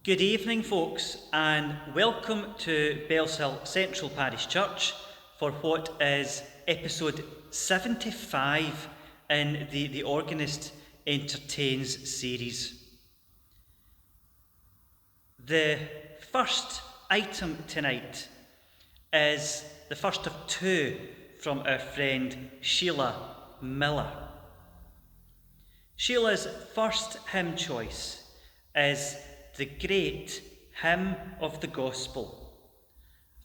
Good evening, folks, and welcome to Bellshill Central Parish Church for what is episode 75 in the Organist Entertains series. The first item tonight is the first of two from our friend Sheila Miller. Sheila's first hymn choice is the great hymn of the gospel.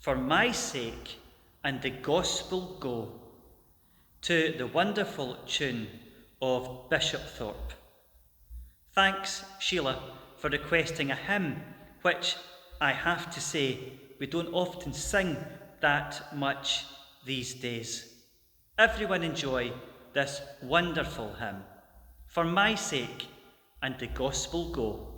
For my sake and the gospel go, to the wonderful tune of Bishopthorpe. Thanks, Sheila, for requesting a hymn, which I have to say we don't often sing that much these days. Everyone enjoy this wonderful hymn. For my sake and the gospel go.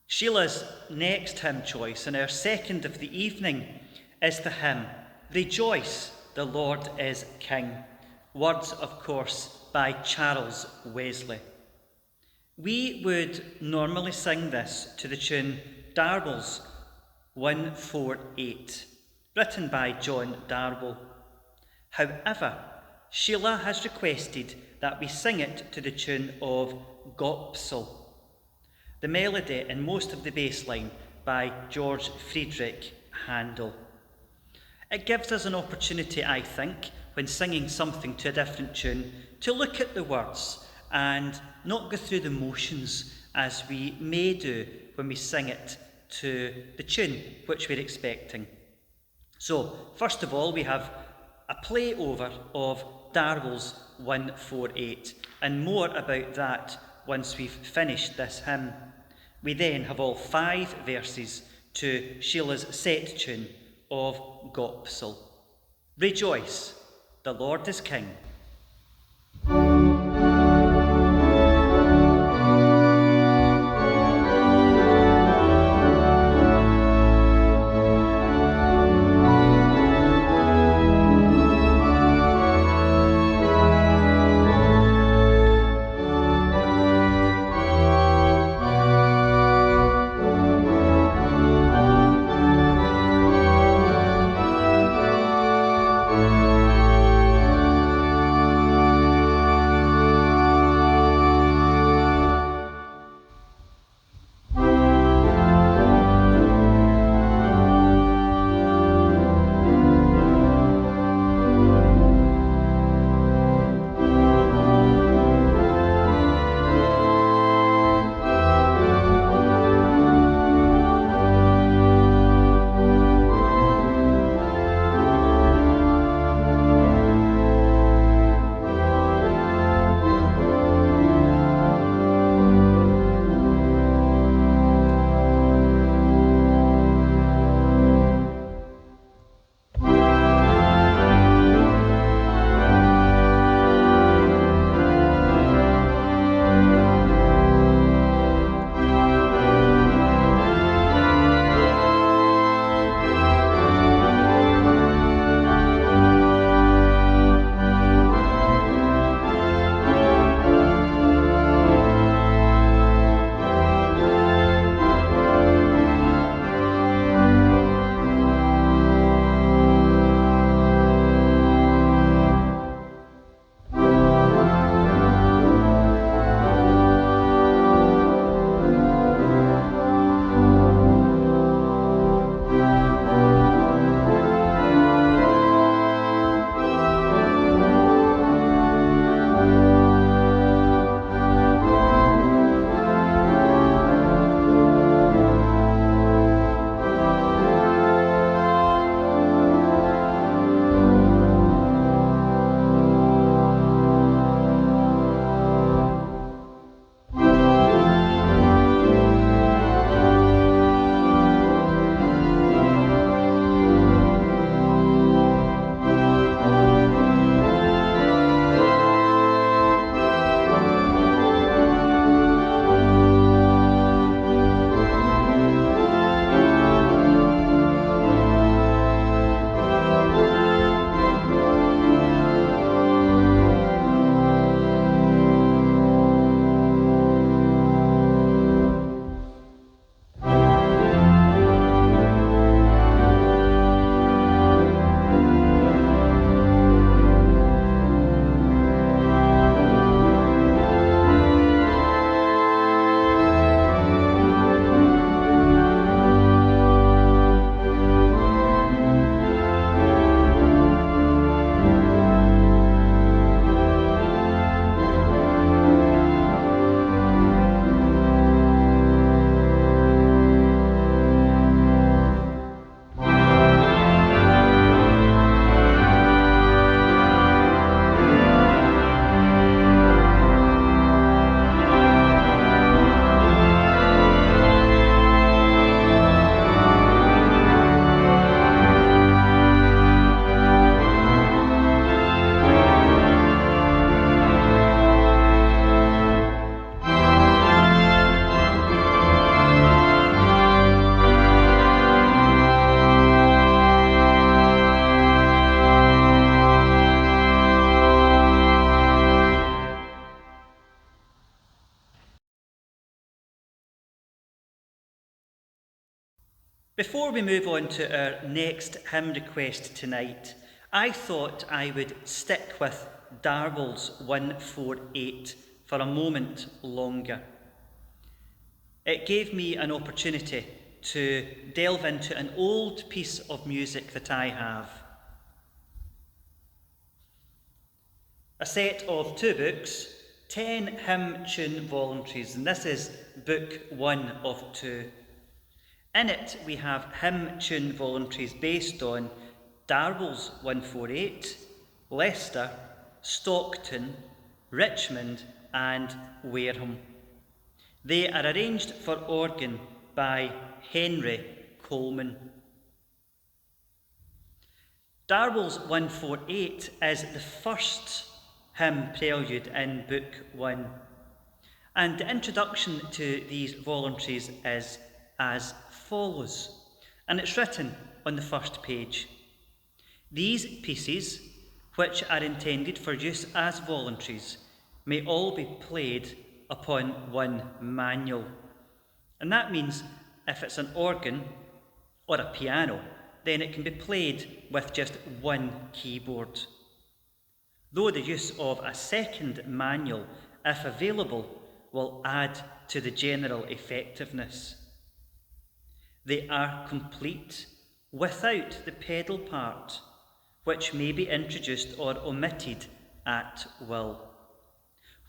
Sheila's next hymn choice, and our second of the evening, is the hymn, Rejoice, the Lord is King. Words, of course, by Charles Wesley. We would normally sing this to the tune Darwell's 148, written by John Darwell. However, Sheila has requested that we sing it to the tune of Bellshill, the melody and most of the bass line by George Friedrich Handel. It gives us an opportunity, I think, when singing something to a different tune, to look at the words and not go through the motions as we may do when we sing it to the tune which we're expecting. So, first of all, we have a play over of Darwell's 148, and more about that once we've finished this hymn. We then have all 5 verses to Sheila's set tune of Bellshill. Rejoice, the Lord is King. Before we move on to our next hymn request tonight, I thought I would stick with Darwell's 148 for a moment longer. It gave me an opportunity to delve into an old piece of music that I have. A set of 2 books, 10 hymn tune voluntaries, and this is book 1 of 2. In it we have hymn tune voluntaries based on Darwell's 148, Leicester, Stockton, Richmond and Wareham. They are arranged for organ by Henry Coleman. Darwell's 148 is the first hymn prelude in Book 1, and the introduction to these voluntaries is as follows, and it's written on the first page. These pieces, which are intended for use as voluntaries, may all be played upon one manual. And that means if it's an organ or a piano, then it can be played with just one keyboard. Though the use of a second manual, if available, will add to the general effectiveness. They are complete without the pedal part, which may be introduced or omitted at will.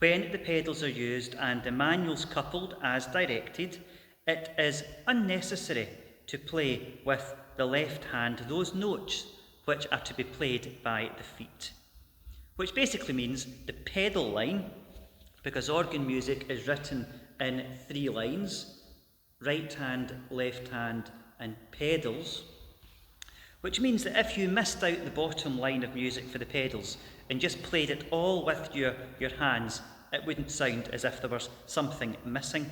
When the pedals are used and the manuals coupled as directed, it is unnecessary to play with the left hand those notes which are to be played by the feet. Which basically means the pedal line, because organ music is written in 3 lines, right hand, left hand and pedals, which means that if you missed out the bottom line of music for the pedals and just played it all with your hands, it wouldn't sound as if there was something missing.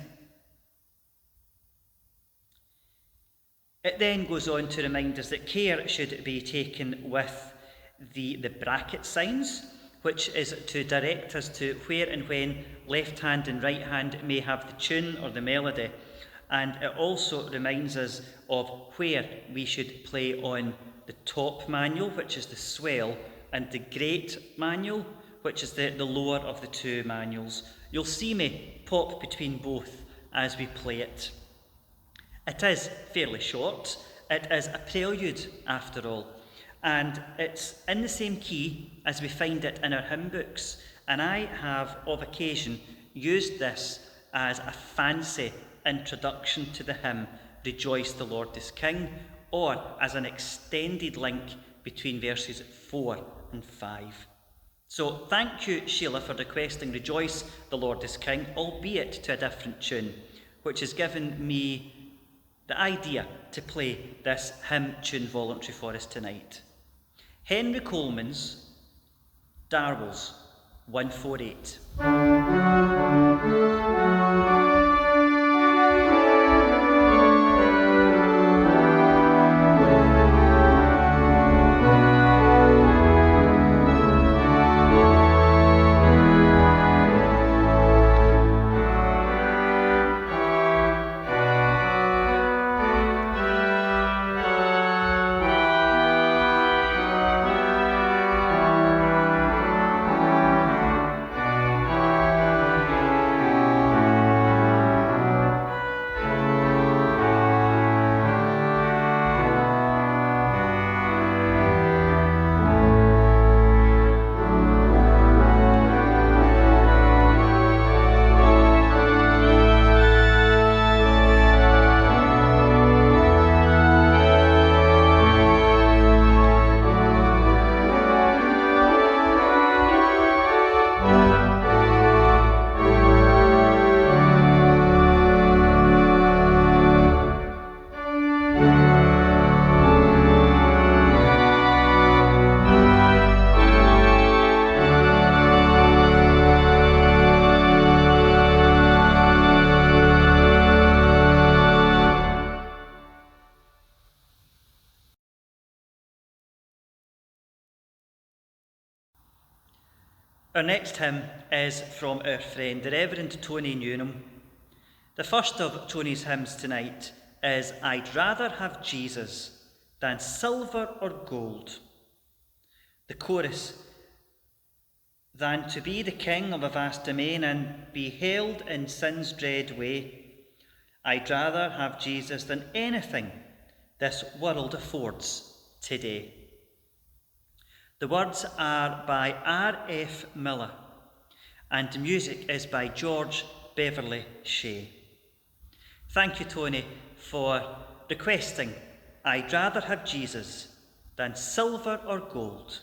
It then goes on to remind us that care should be taken with the bracket signs, which is to direct us to where and when left hand and right hand may have the tune or the melody. And it also reminds us of where we should play on the top manual, which is the swell, and the great manual, which is the lower of the 2 manuals. You'll see me pop between both as we play it. It is fairly short. It is a prelude, after all, and it's in the same key as we find it in our hymn books. And I have, of occasion, used this as a fancy introduction to the hymn, Rejoice the Lord is King, or as an extended link between verses 4 and 5. So thank you, Sheila, for requesting Rejoice the Lord is King, albeit to a different tune, which has given me the idea to play this hymn tune voluntary for us tonight. Henry Coleman's Darwell's 148. Our next hymn is from our friend, the Reverend Tony Newnham. The first of Tony's hymns tonight is I'd rather have Jesus than silver or gold. The chorus, than to be the king of a vast domain and be held in sin's dread way. I'd rather have Jesus than anything this world affords today. The words are by R.F. Miller, and the music is by George Beverly Shea. Thank you, Tony, for requesting I'd rather have Jesus than silver or gold.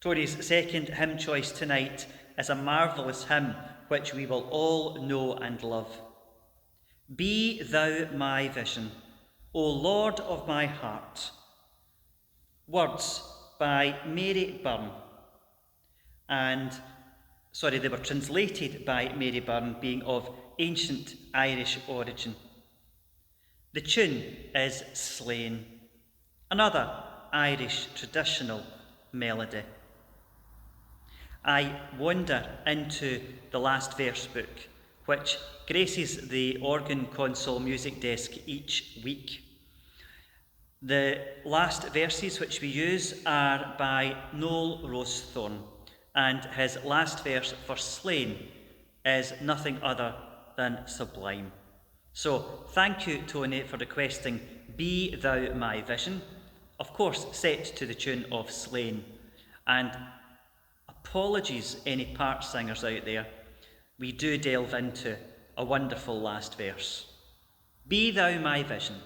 Tori's second hymn choice tonight is a marvellous hymn which we will all know and love. Be thou my vision, O Lord of my heart. Words by Mary Byrne, they were translated by Mary Byrne, being of ancient Irish origin. The tune is Slain, another Irish traditional melody. I wander into the last verse book which graces the organ console music desk each week. The last verses which we use are by Noel Rosethorn, and his last verse for Slain is nothing other than sublime. So thank you, Tony, for requesting Be Thou My Vision, of course set to the tune of Slain. And apologies any part singers out there, we do delve into a wonderful last verse. Be Thou My Vision.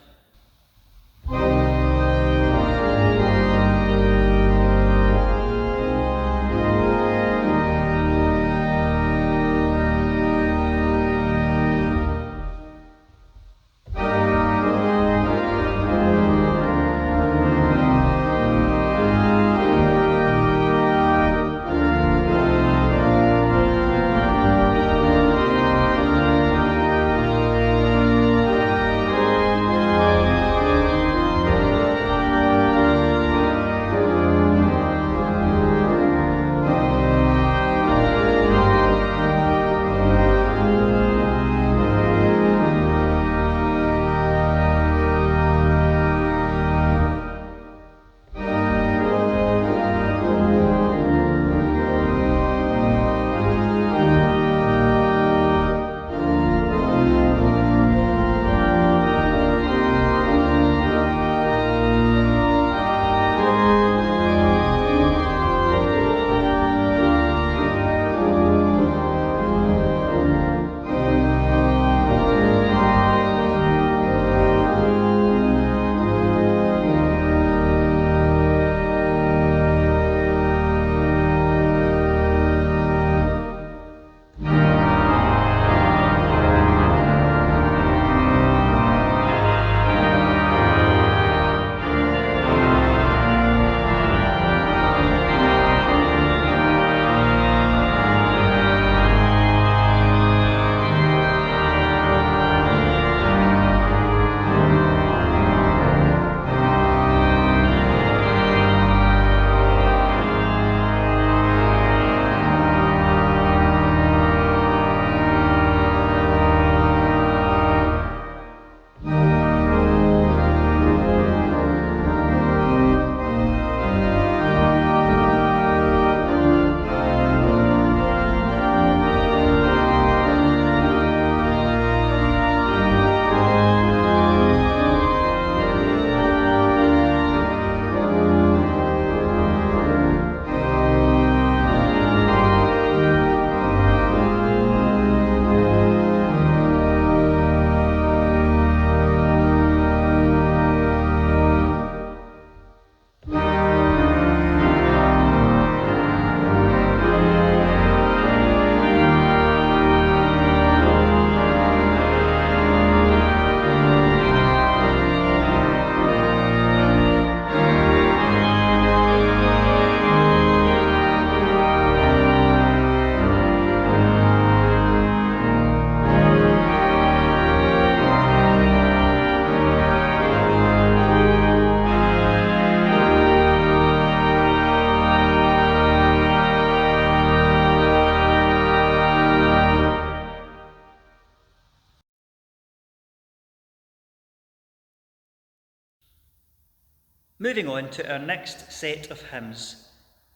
Moving on to our next set of hymns,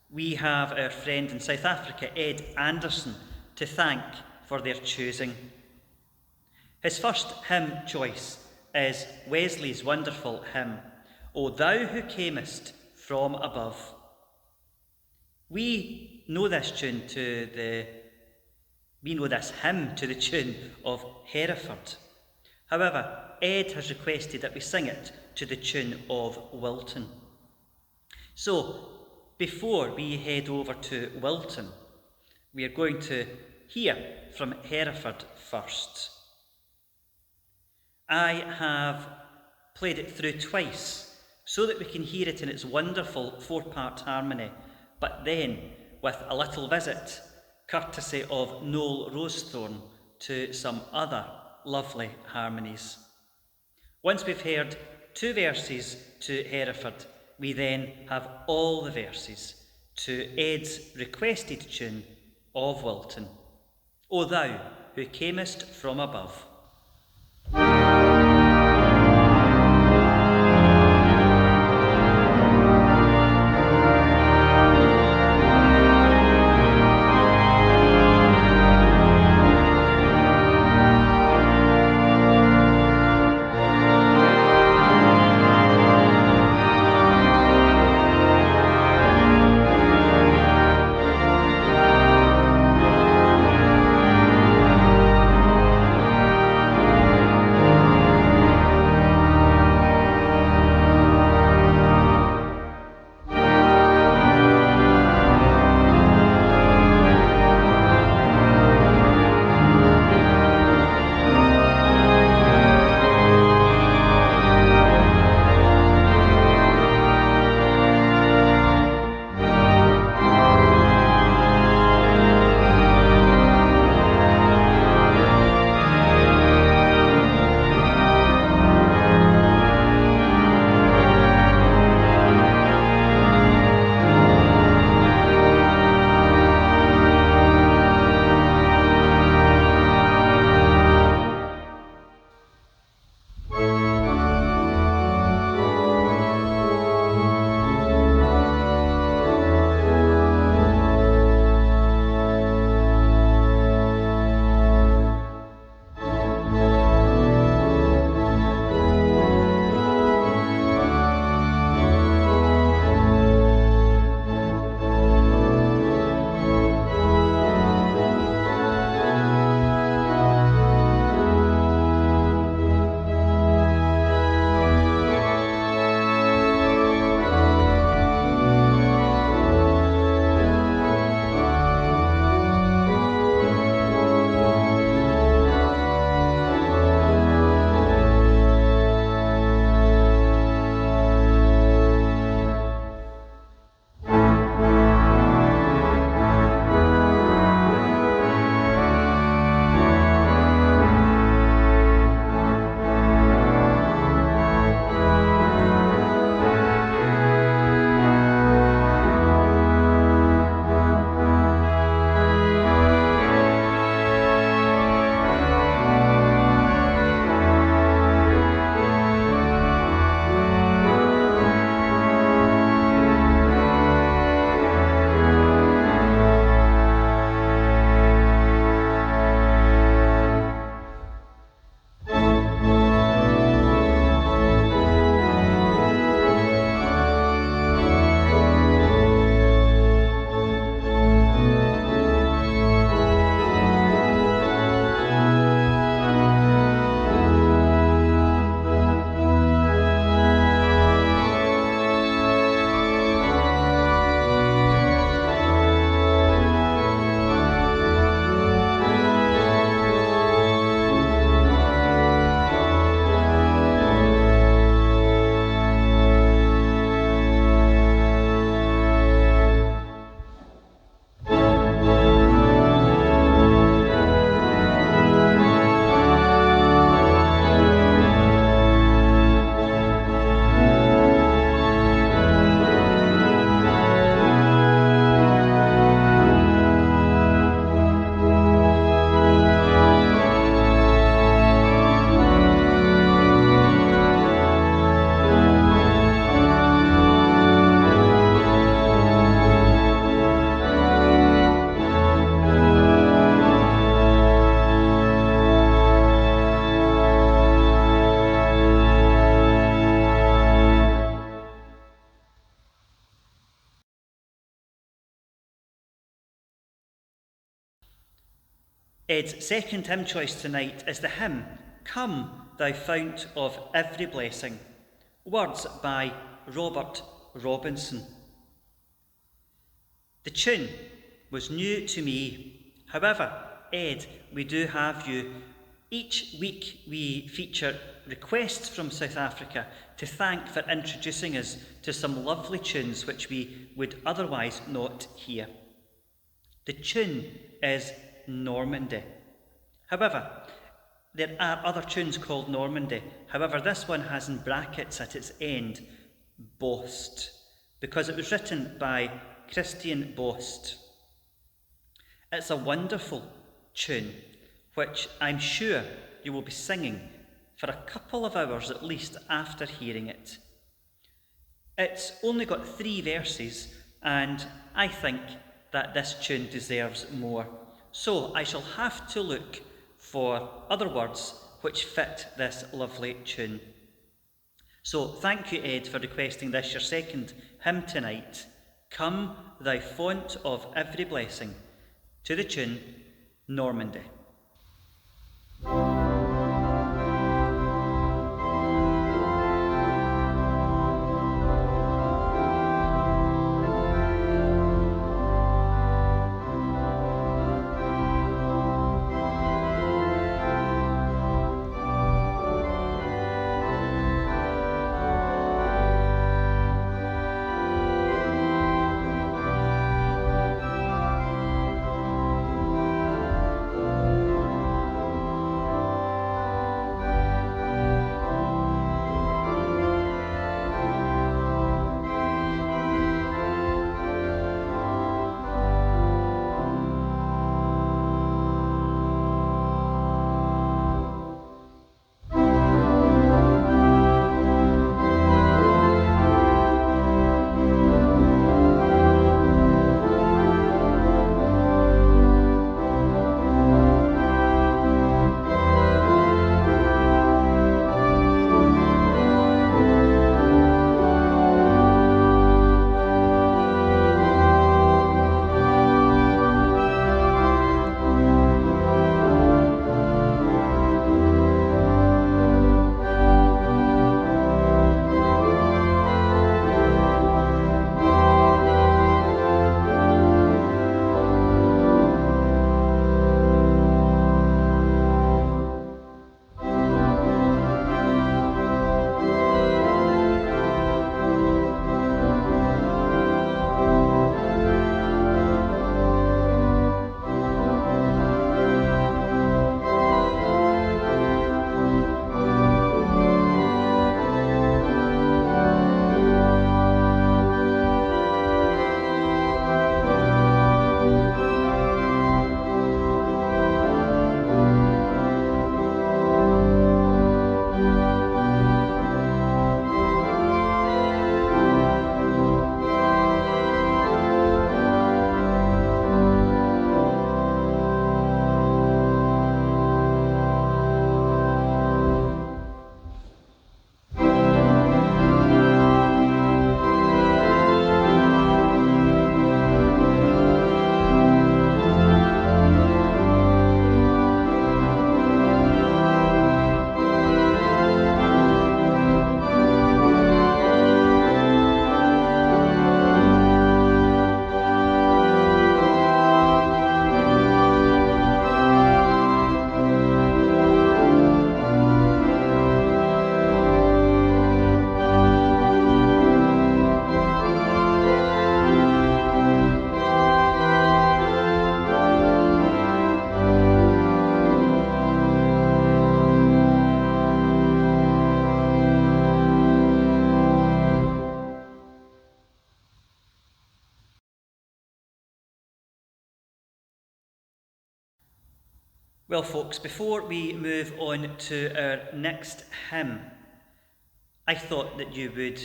we have our friend in South Africa, Ed Anderson, to thank for their choosing. His first hymn choice is Wesley's wonderful hymn, O Thou Who Camest from Above. We know this hymn to the tune of Hereford. However, Ed has requested that we sing it to the tune of Wilton. So, before we head over to Wilton, we are going to hear from Hereford first. I have played it through twice so that we can hear it in its wonderful four-part harmony, but then with a little visit, courtesy of Noel Rosethorn, to some other lovely harmonies. Once we've heard 2 verses to Hereford, we then have all the verses to Ed's requested tune of Wilton, O Thou who camest from above. Ed's second hymn choice tonight is the hymn, Come, Thou Fount of Every Blessing, words by Robert Robinson. The tune was new to me. However, Ed, we do have you. Each week we feature requests from South Africa to thank for introducing us to some lovely tunes which we would otherwise not hear. The tune is Normandy. However, there are other tunes called Normandy. However, this one has in brackets at its end, Bost, because it was written by Christian Bost. It's a wonderful tune, which I'm sure you will be singing for a couple of hours at least after hearing it. It's only got 3 verses, and I think that this tune deserves more. So I shall have to look for other words which fit this lovely tune. So thank you, Ed, for requesting this, your second hymn tonight. Come, thou font of every blessing, to the tune Normandy. Well, folks, before we move on to our next hymn, I thought that you would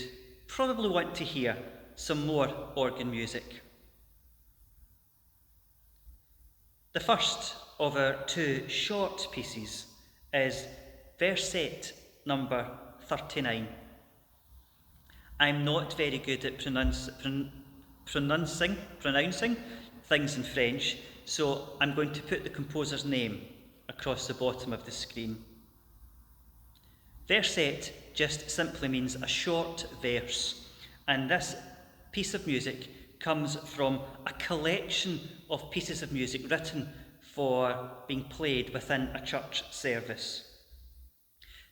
probably want to hear some more organ music. The first of our 2 short pieces is versette number 39. I'm not very good at pronouncing things in French, so I'm going to put the composer's name across the bottom of the screen. Versette just simply means a short verse, and this piece of music comes from a collection of pieces of music written for being played within a church service.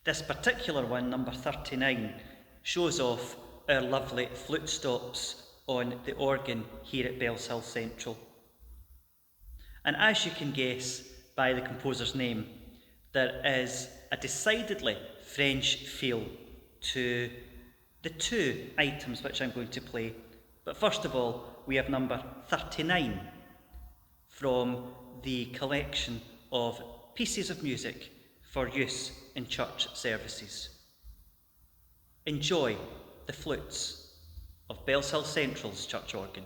This particular one, number 39, shows off our lovely flute stops on the organ here at Bellshill Central. And as you can guess by the composer's name, there is a decidedly French feel to the 2 items which I'm going to play. But first of all, we have number 39 from the collection of pieces of music for use in church services. Enjoy the flutes of Bellshill Central's church organ.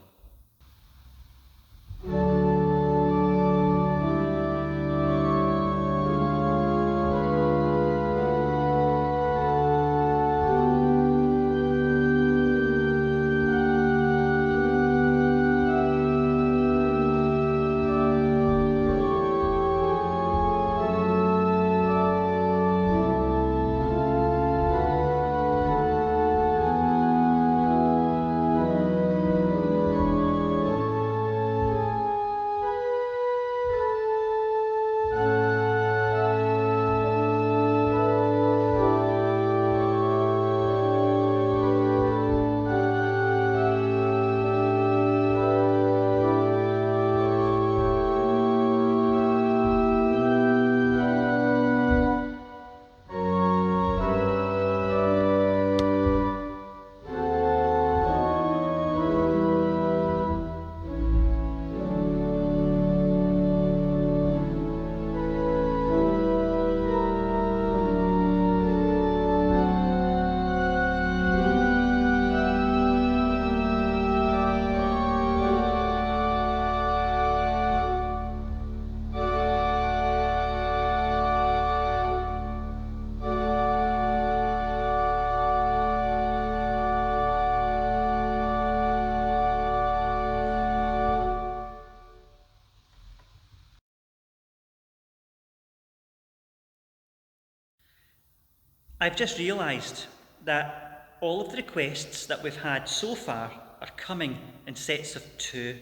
I've just realised that all of the requests that we've had so far are coming in sets of 2.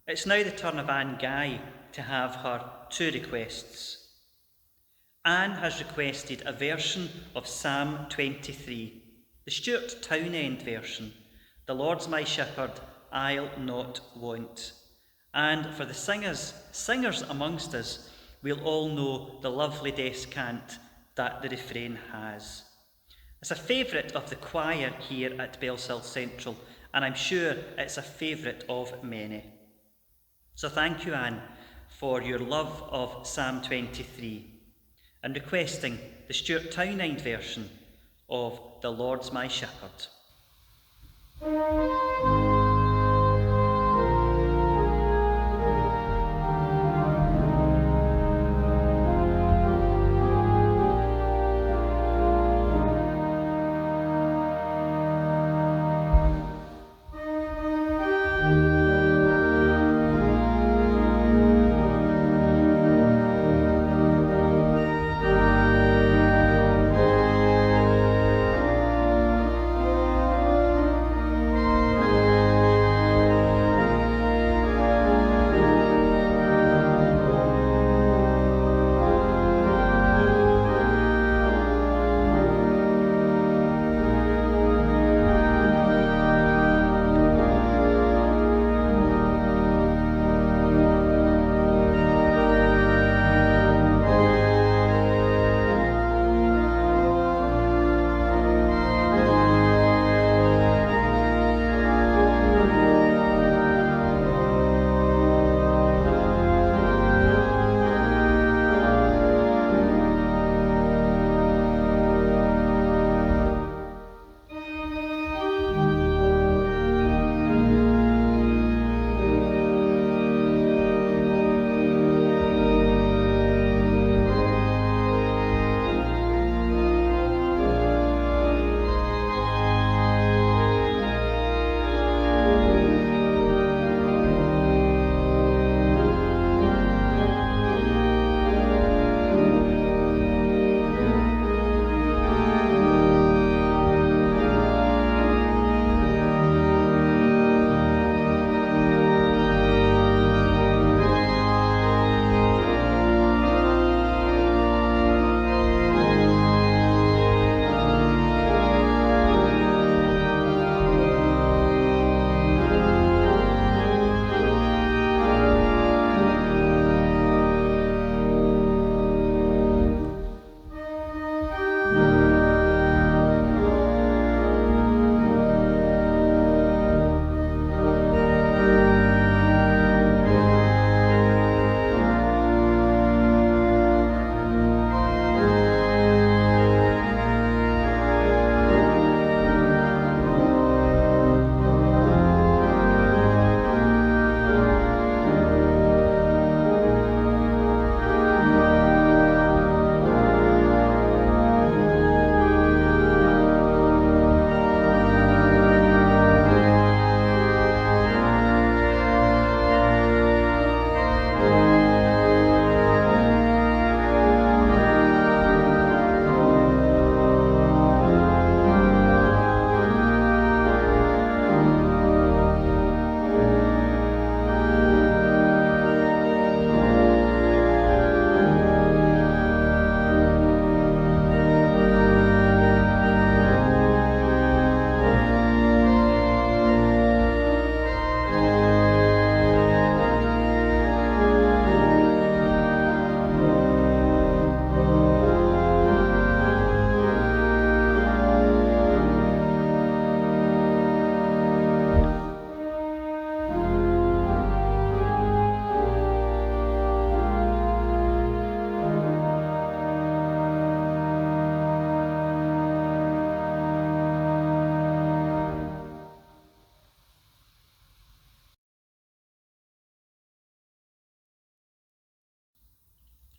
It's now the turn of Anne Guy to have her 2 requests. Anne has requested a version of Psalm 23, the Stuart Townend version, "The Lord's my shepherd, I'll not want." And for the singers amongst us, we'll all know the lovely descant that the refrain has. It's a favourite of the choir here at Bellshill Central, and I'm sure it's a favourite of many. So thank you, Anne, for your love of Psalm 23 and requesting the Stuart Townend version of "The Lord's my shepherd."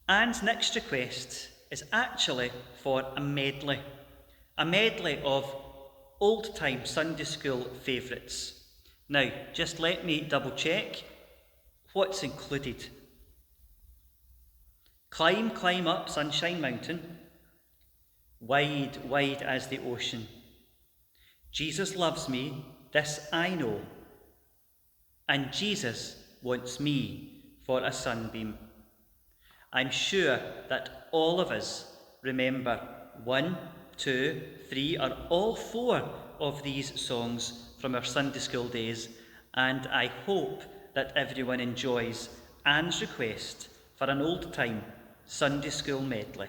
Anne's next request is actually for a medley of old-time Sunday school favourites. Now, just let me double check what's included. Climb, climb up Sunshine Mountain, wide, wide as the ocean. Jesus loves me, this I know, and Jesus wants me for a sunbeam. I'm sure that all of us remember 1, 2, 3, or all 4 of these songs from our Sunday school days, and I hope that everyone enjoys Anne's request for an old-time Sunday school medley.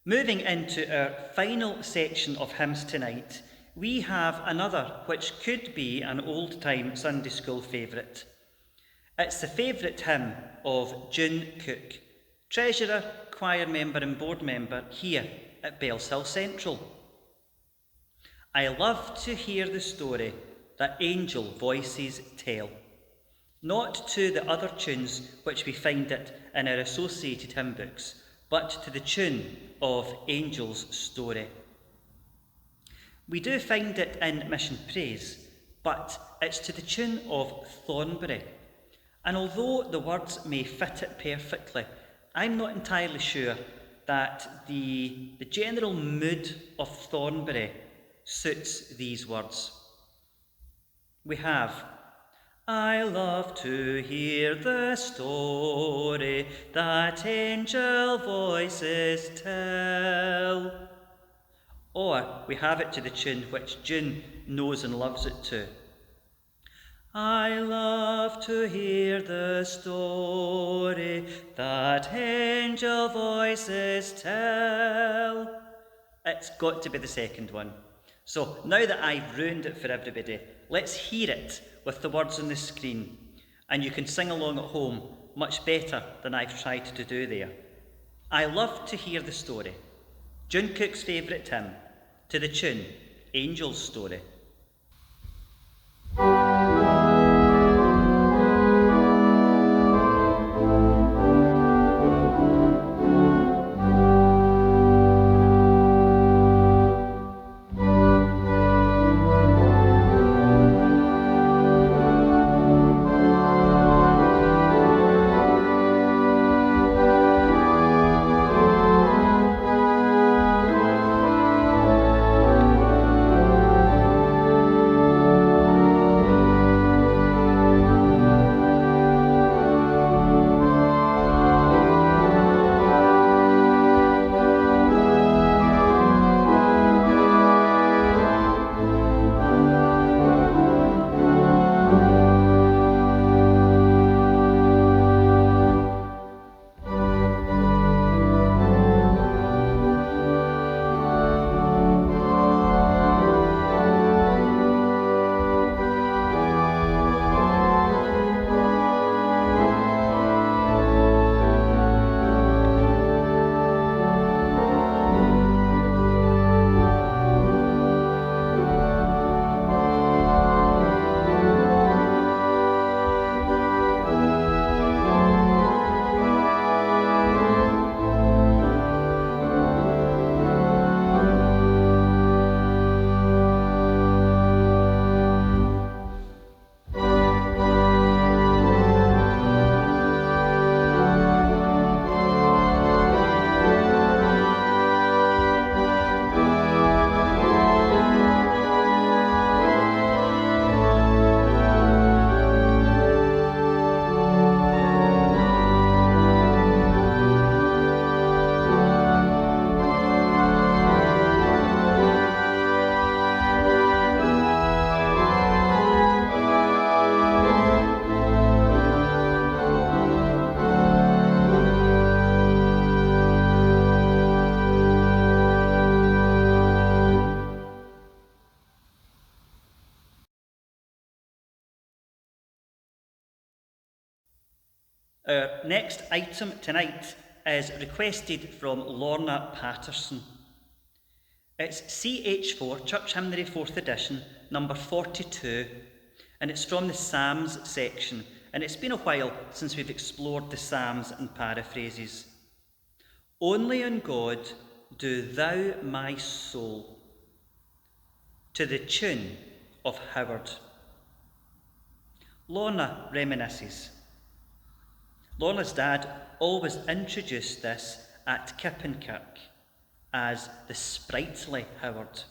Moving into our final section of hymns tonight, we have another which could be an old-time Sunday school favourite. It's the favourite hymn of June Cook, treasurer, choir member and board member here at Bellshill Central. I love to hear the story that angel voices tell, not to the other tunes which we find it in our associated hymn books, but to the tune of Angel's Story. We do find it in Mission Praise, but it's to the tune of Thornbury. And although the words may fit it perfectly, I'm not entirely sure that the general mood of Thornbury suits these words. We have, I love to hear the story that angel voices tell. Or we have it to the tune which June knows and loves it to. I love to hear the story that angel voices tell. It's got to be the second one. So now that I've ruined it for everybody, let's hear it with the words on the screen, and you can sing along at home much better than I've tried to do there. I love to hear the story, June Cook's favourite hymn, to the tune Angel's Story. Our next item tonight is requested from Lorna Patterson. It's CH4, Church Hymnary 4th edition, number 42, and it's from the Psalms section, and it's been a while since we've explored the Psalms and paraphrases. Only on God do thou my soul, to the tune of Howard. Lorna reminisces. Lorna's dad always introduced this at Kippenkirk as the sprightly Howard.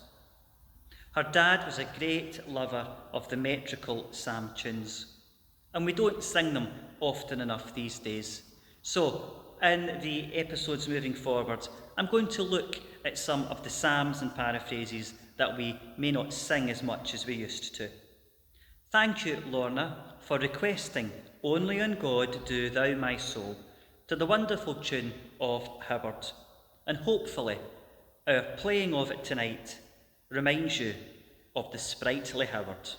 Her dad was a great lover of the metrical psalm tunes, and we don't sing them often enough these days. So, in the episodes moving forward, I'm going to look at some of the psalms and paraphrases that we may not sing as much as we used to. Thank you, Lorna, for requesting Only on God Do Thou My Soul to the wonderful tune of Howard. and hopefully our playing of it tonight reminds you of the sprightly Howard.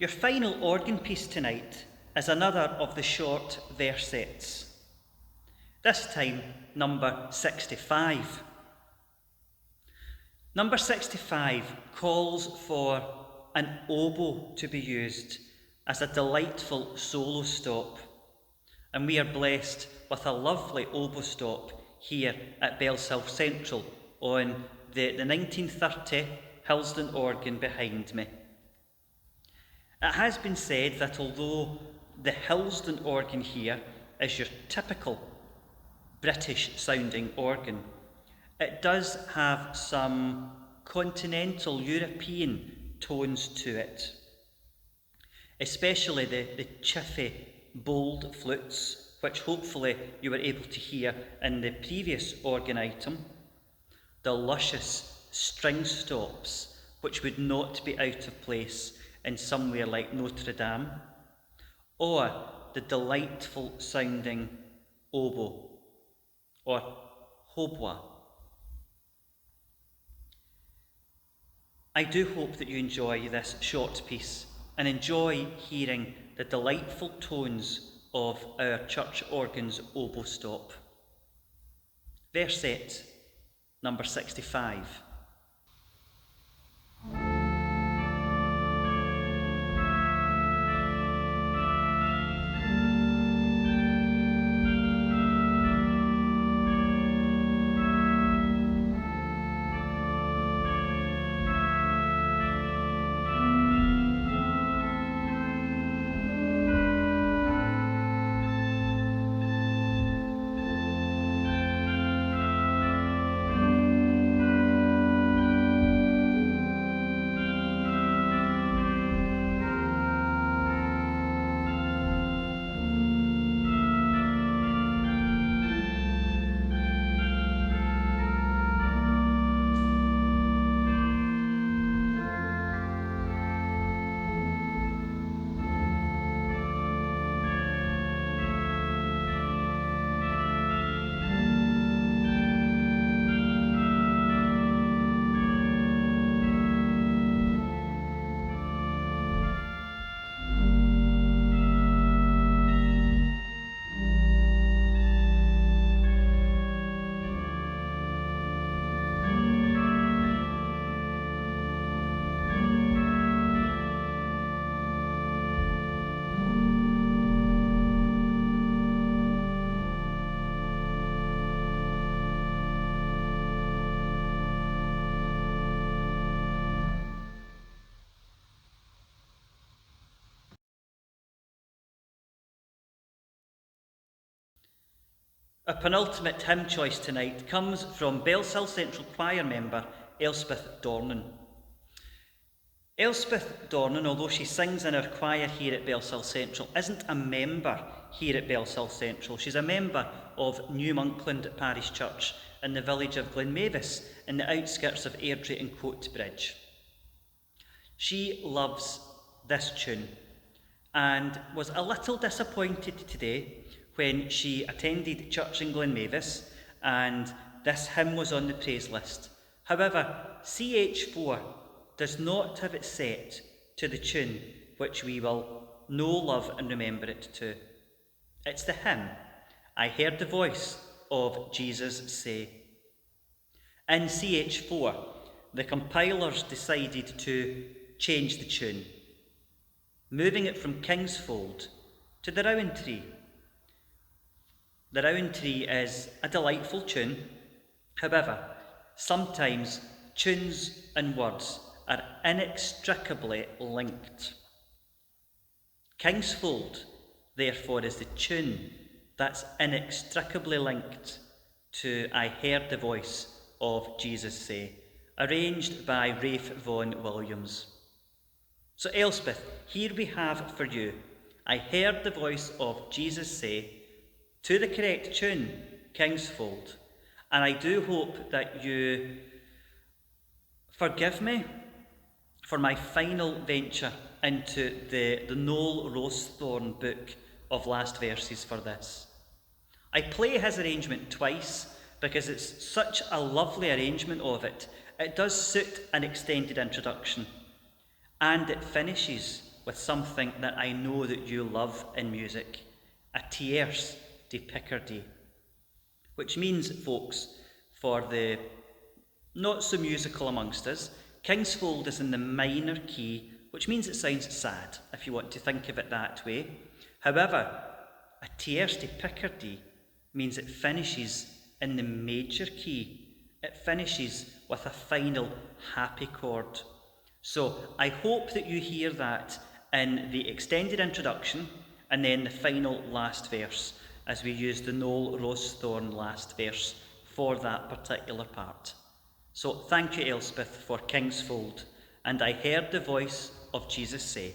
Your final organ piece tonight is another of the short versets, this time number 65. Number 65 calls for an oboe to be used as a delightful solo stop, and we are blessed with a lovely oboe stop here at Bellshill Central on the 1930 Hillsdon organ behind me. It has been said that although the Hillsdon organ here is your typical British sounding organ, it does have some continental European tones to it, especially the chiffy, bold flutes, which hopefully you were able to hear in the previous organ item, the luscious string stops, which would not be out of place in somewhere like Notre Dame, or the delightful sounding oboe or hautbois. I do hope that you enjoy this short piece and enjoy hearing the delightful tones of our church organ's oboe stop. Verset number 65. Our penultimate hymn choice tonight comes from Bellshill Central Choir member Elspeth Dornan. Elspeth Dornan, although she sings in our choir here at Bellshill Central, isn't a member here at Bellshill Central. She's a member of New Monkland Parish Church in the village of Glenmavis in the outskirts of Airdrie and Coatbridge. She loves this tune and was a little disappointed today when she attended church in Glenmavis and this hymn was on the praise list. However, CH4 does not have it set to the tune which we will know, love and remember it to. It's the hymn, I Heard the Voice of Jesus Say. In CH4, the compilers decided to change the tune, moving it from Kingsfold to the Rowan Tree. The Rowan Tree is a delightful tune. However, sometimes tunes and words are inextricably linked. Kingsfold, therefore, is the tune that's inextricably linked to I Heard the Voice of Jesus Say, arranged by Rafe Vaughan Williams. So Elspeth, here we have for you, I Heard the Voice of Jesus Say, to the correct tune, Kingsfold. And I do hope that you forgive me for my final venture into the Noel Rosethorn book of last verses for this. I play his arrangement twice because it's such a lovely arrangement of it. It does suit an extended introduction, and it finishes with something that I know that you love in music, a tierce de Picardy, which means, folks, for the not so musical amongst us, Kingsfold is in the minor key, which means it sounds sad, if you want to think of it that way. However, a tierce de Picardy means it finishes in the major key. It finishes with a final happy chord. So I hope that you hear that in the extended introduction and then the final last verse, as we use the Noel Rosethorn last verse for that particular part. So thank you, Elspeth, for Kingsfold, and I Heard the Voice of Jesus Say.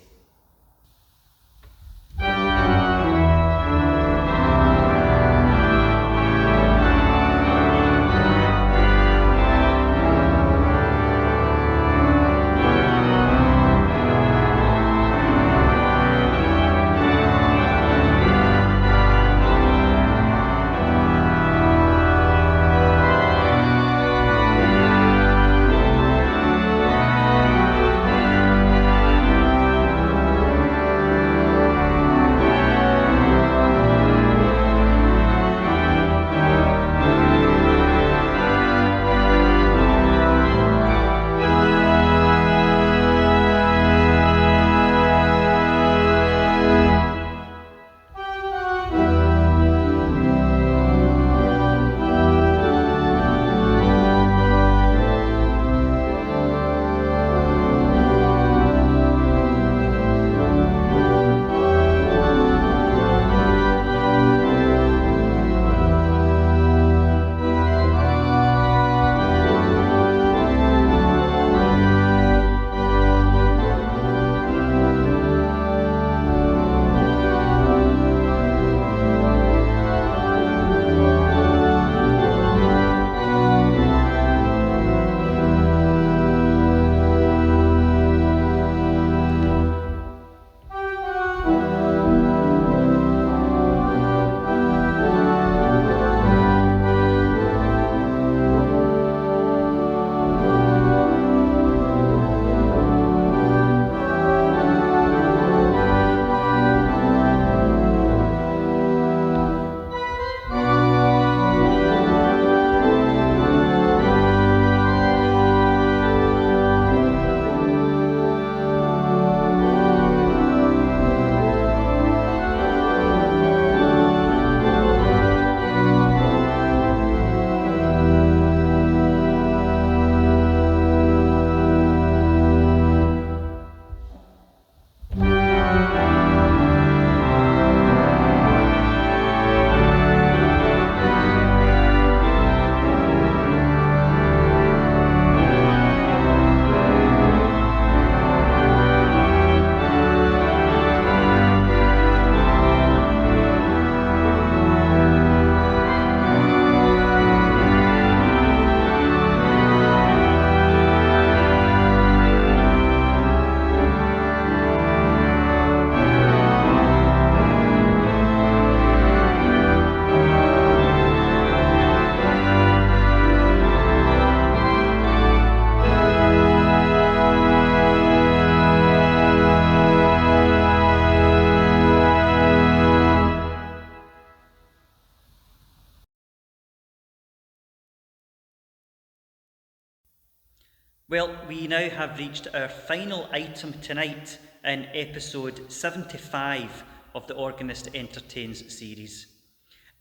Well, we now have reached our final item tonight in episode 75 of the Organist Entertains series.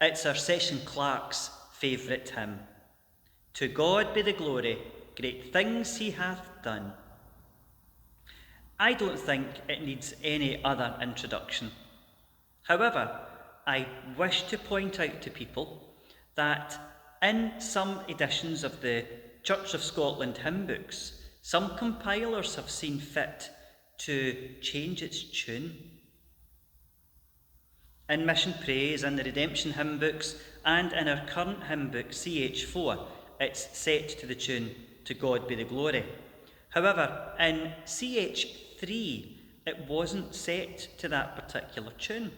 It's our Session Clerk's favourite hymn. To God be the glory, great things he hath done. I don't think it needs any other introduction. However, I wish to point out to people that in some editions of the Church of Scotland hymn books, some compilers have seen fit to change its tune. In Mission Praise, in the Redemption hymn books, and in our current hymn book, CH4, it's set to the tune, To God be the glory. However, in CH3, it wasn't set to that particular tune.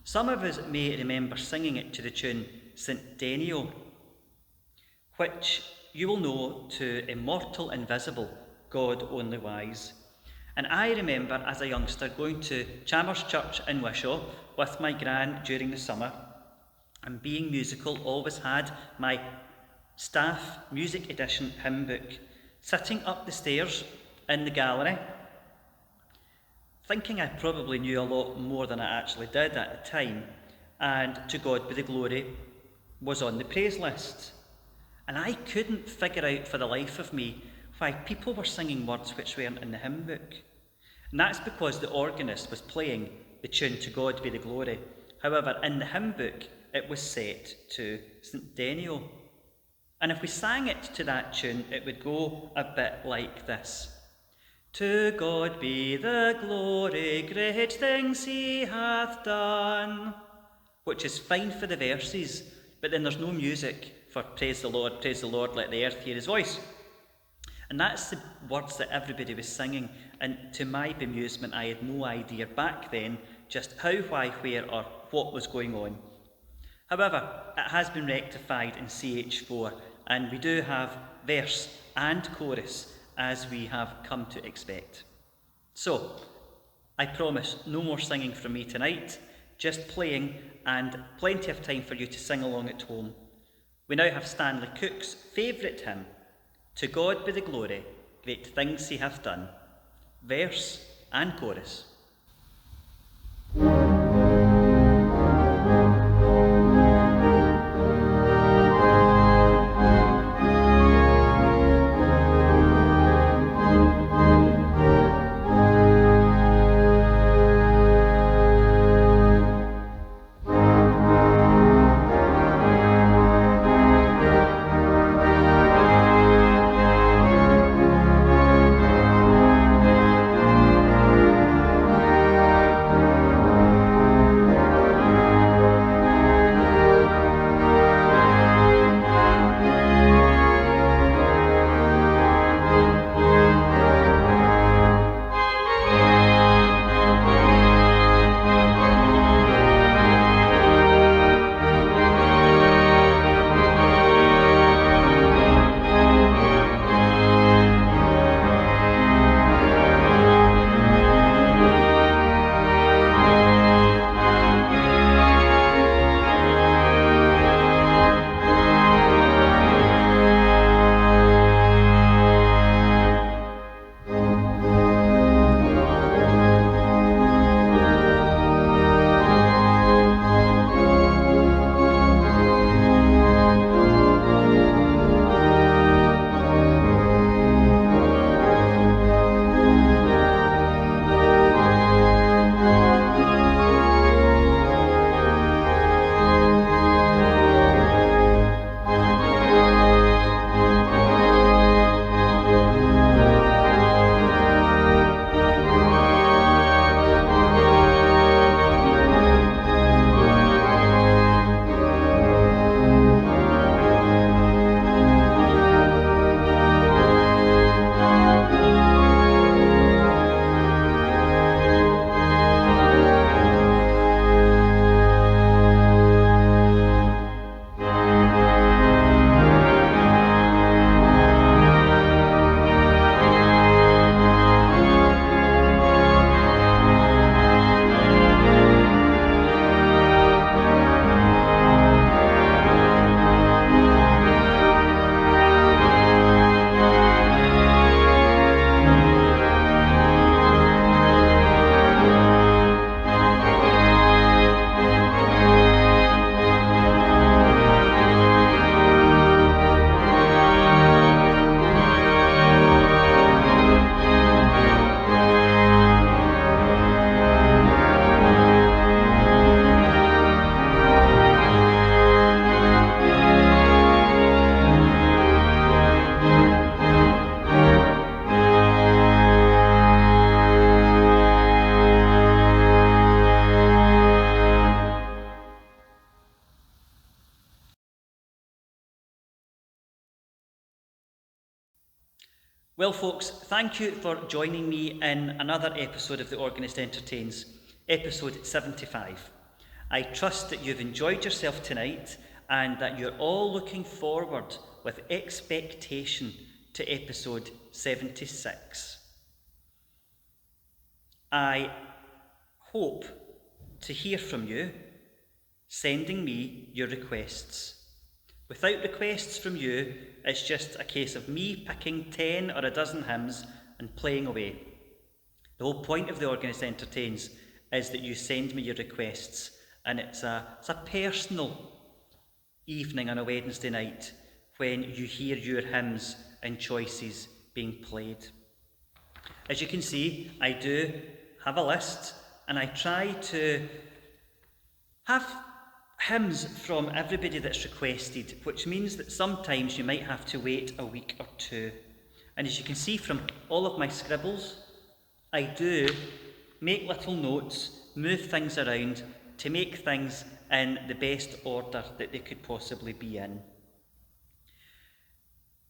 Some of us may remember singing it to the tune St. Denio, which you will know to immortal, invisible, God only wise. And I remember as a youngster going to Chalmers Church in Wishaw with my gran during the summer, and being musical, always had my staff music edition hymn book sitting up the stairs in the gallery, thinking I probably knew a lot more than I actually did at the time, and To God be the glory was on the praise list. And I couldn't figure out for the life of me why people were singing words which weren't in the hymn book. And that's because the organist was playing the tune To God be the glory. However, in the hymn book, it was set to St. Denio. And if we sang it to that tune, it would go a bit like this. To God be the glory, great things he hath done. Which is fine for the verses, but then there's no music for praise the Lord, let the earth hear his voice. And that's the words that everybody was singing, and to my bemusement, I had no idea back then just how, why, where, or what was going on. However, it has been rectified in CH4, and we do have verse and chorus as we have come to expect. So, I promise no more singing from me tonight, just playing and plenty of time for you to sing along at home. We now have Stanley Cook's favourite hymn, To God be the glory, great things he hath done. Verse and chorus. Well, folks, thank you for joining me in another episode of The Organist Entertains, episode 75. I trust that you've enjoyed yourself tonight and that you're all looking forward with expectation to episode 76. I hope to hear from you, sending me your requests. Without requests from you, it's just a case of me picking 10 or a dozen hymns and playing away. The whole point of The Organist Entertains is that you send me your requests, and it's a personal evening on a Wednesday night when you hear your hymns and choices being played. As you can see, I do have a list, and I try to have hymns from everybody that's requested, which means that sometimes you might have to wait a week or two. And as you can see from all of my scribbles, I do make little notes, move things around to make things in the best order that they could possibly be in.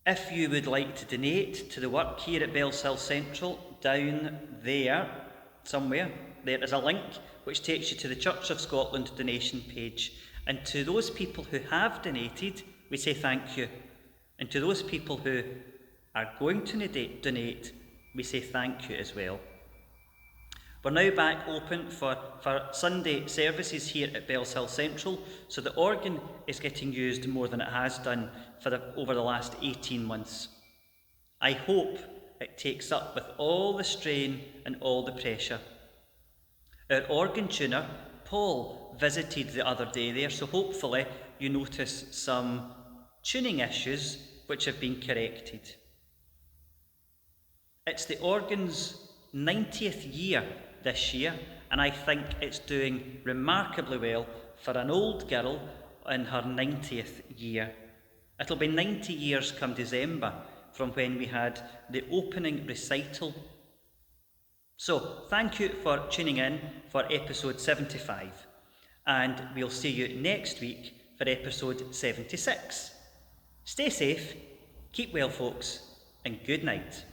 If you would like to donate to the work here at Bellshill Central, down there somewhere, there is a link which takes you to the Church of Scotland donation page. And to those people who have donated, we say thank you. And to those people who are going to donate, we say thank you as well. We're now back open for Sunday services here at Bellshill Central, so the organ is getting used more than it has done over the last 18 months. I hope it takes up with all the strain and all the pressure. Our organ tuner, Paul, visited the other day there, so hopefully you notice some tuning issues which have been corrected. It's the organ's 90th year this year, and I think it's doing remarkably well for an old girl in her 90th year. It'll be 90 years come December from when we had the opening recital. So, thank you for tuning in for episode 75, and we'll see you next week for episode 76. Stay safe, keep well folks, and good night.